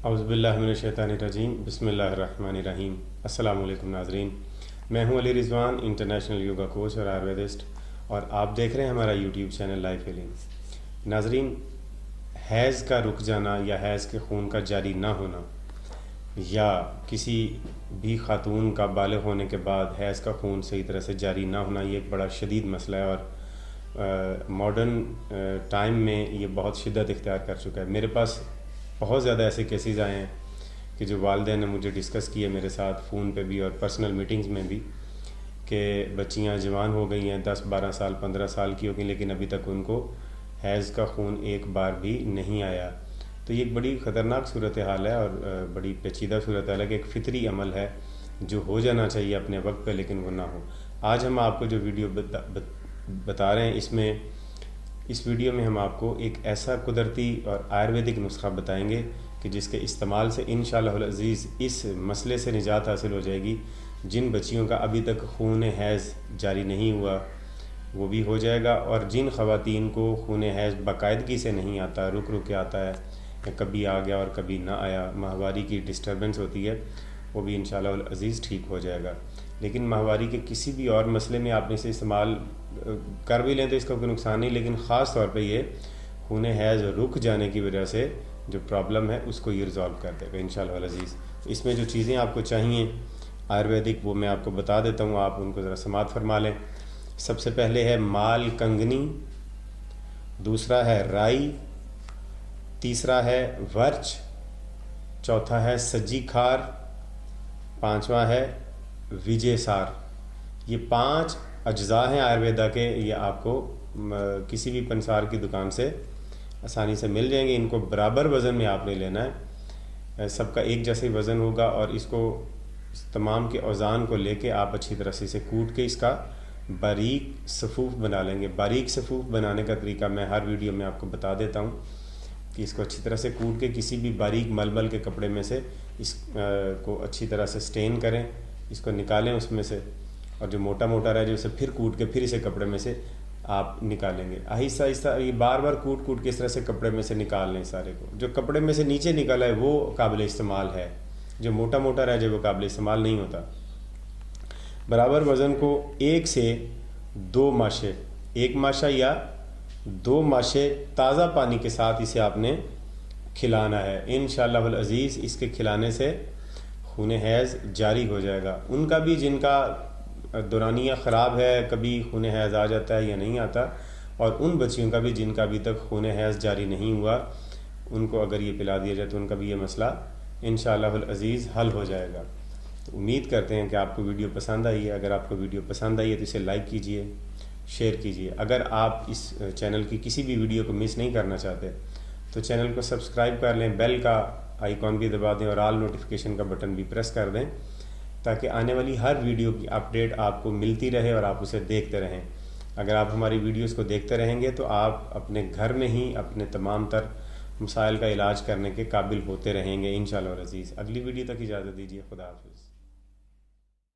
अऊज़ुबिल्लाहि मिनश्शैतानिर्रजीम बिस्मिल्लाहिर्रहमानिर्रहीम। अस्सलाम वालेकुम नाज़रीन, मैं हूं Ali Rizwan, international yoga coach और आयुर्वेदिस्ट, और आप देख रहे हैं हमारा यूट्यूब चैनल लाइफ हीलिंग। नाज़रीन, हैज़ का रुक जाना या हैज़ के खून का जारी ना होना, या किसी भी खातून का बालिग़ होने के बाद हैज़ का खून सही तरह से जारी ना होना, ये एक बड़ा शदीद मसला है और मॉडर्न टाइम में ये बहुत शिद्दत इख्तियार कर चुका है। मेरे पास बहुत ज़्यादा ऐसे केसेस आए हैं कि जो वालिदैन ने मुझे डिस्कस किए मेरे साथ फ़ोन पे भी और पर्सनल मीटिंग्स में भी, कि बच्चियां जवान हो गई हैं, 10-12 साल 15 साल की हो गई, लेकिन अभी तक उनको हैज़ का खून एक बार भी नहीं आया। तो ये एक बड़ी ख़तरनाक सूरत हाल है और बड़ी पेचीदा सूरत हाल है कि एक फ़ितरी अमल है जो हो जाना चाहिए अपने वक्त पे, लेकिन वो ना हो। आज हम आपको जो वीडियो बता रहे हैं, इस वीडियो में हम आपको एक ऐसा कुदरती और आयुर्वेदिक नुस्खा बताएंगे कि जिसके इस्तेमाल से इंशाअल्लाह अज़ीज़ इस मसले से निजात हासिल हो जाएगी। जिन बच्चियों का अभी तक खून हैज़ जारी नहीं हुआ वो भी हो जाएगा, और जिन ख़वातीन को खून हैज़ बाकायदगी से नहीं आता, रुक रुक के आता है, या कभी आ गया और कभी ना आया, माहवारी की डिस्टर्बेंस होती है, वो भी इंशाअल्लाह अज़ीज़ ठीक हो जाएगा। लेकिन माहवारी के किसी भी और मसले में आप इसे इस्तेमाल कर भी लें तो इसका कोई नुकसान नहीं, लेकिन ख़ास तौर पे ये खून हैज़ रुक जाने की वजह से जो प्रॉब्लम है उसको ये रिज़ॉल्व कर देगा इंशाअल्लाह अज़ीज़। इसमें जो चीज़ें आपको चाहिए आयुर्वेदिक, वो मैं आपको बता देता हूँ, आप उनको ज़रा समात फरमा लें। सबसे पहले है माल कंगनी, दूसरा है राई, तीसरा है वर्च, चौथा है सज्जी खार, पाँचवा है विजय सार। ये 5 अज्जा हैं आयुर्वेदा के, ये आपको किसी भी पंसार की दुकान से आसानी से मिल जाएंगे। इनको बराबर वज़न में आपने लेना है, सबका एक जैसे ही वज़न होगा, और इसको तमाम के औज़ान को लेके आप अच्छी तरह से इसे कूट के इसका बारीक सफ़ूफ़ बना लेंगे। बारीक सफ़ूफ़ बनाने का तरीका मैं हर वीडियो में आपको बता देता हूँ कि इसको अच्छी तरह से कूट के किसी भी बारीक मलमल के कपड़े में से इस को अच्छी तरह से स्टेन करें, इसको निकालें उसमें से, और जो मोटा मोटा रह जाए उसे फिर कूट के फिर इसे कपड़े में से आप निकालेंगे। आहिस्ता आहिस्ता ये बार बार कूट कूट के इस तरह से कपड़े में से निकाल लें सारे को। जो कपड़े में से नीचे निकला है वो काबिल इस्तेमाल है, जो मोटा मोटा रह जाए वो काबिल इस्तेमाल नहीं होता। बराबर वज़न को 1 से 2 माशे, 1 माशा या 2 माशे ताज़ा पानी के साथ इसे आपने खिलाना है। इंशाअल्लाह अज़ीज़ इसके खिलाने से खून हैज़ जारी हो जाएगा। उनका भी जिनका दौरानिया ख़राब है, कभी खून हैज़ आ जाता है या नहीं आता, और उन बच्चियों का भी जिनका अभी तक खून हैज़ जारी नहीं हुआ, उनको अगर ये पिला दिया जाए तो उनका भी ये मसला इंशाअल्लाह अज़ीज़ हल हो जाएगा। तो उम्मीद करते हैं कि आपको वीडियो पसंद आई है। अगर आपको वीडियो पसंद आई है तो इसे लाइक कीजिए, शेयर कीजिए। अगर आप इस चैनल की किसी भी वीडियो को मिस नहीं करना चाहते तो चैनल को सब्सक्राइब कर लें, बेल का आइकॉन भी दबा दें और ऑल नोटिफिकेशन का बटन भी प्रेस कर दें, ताकि आने वाली हर वीडियो की अपडेट आपको मिलती रहे और आप उसे देखते रहें। अगर आप हमारी वीडियोस को देखते रहेंगे तो आप अपने घर में ही अपने तमाम तर मसाइल का इलाज करने के काबिल होते रहेंगे इंशाअल्लाह अज़ीज़। अगली वीडियो तक इजाज़त दीजिए। खुदा हाफ़िज़।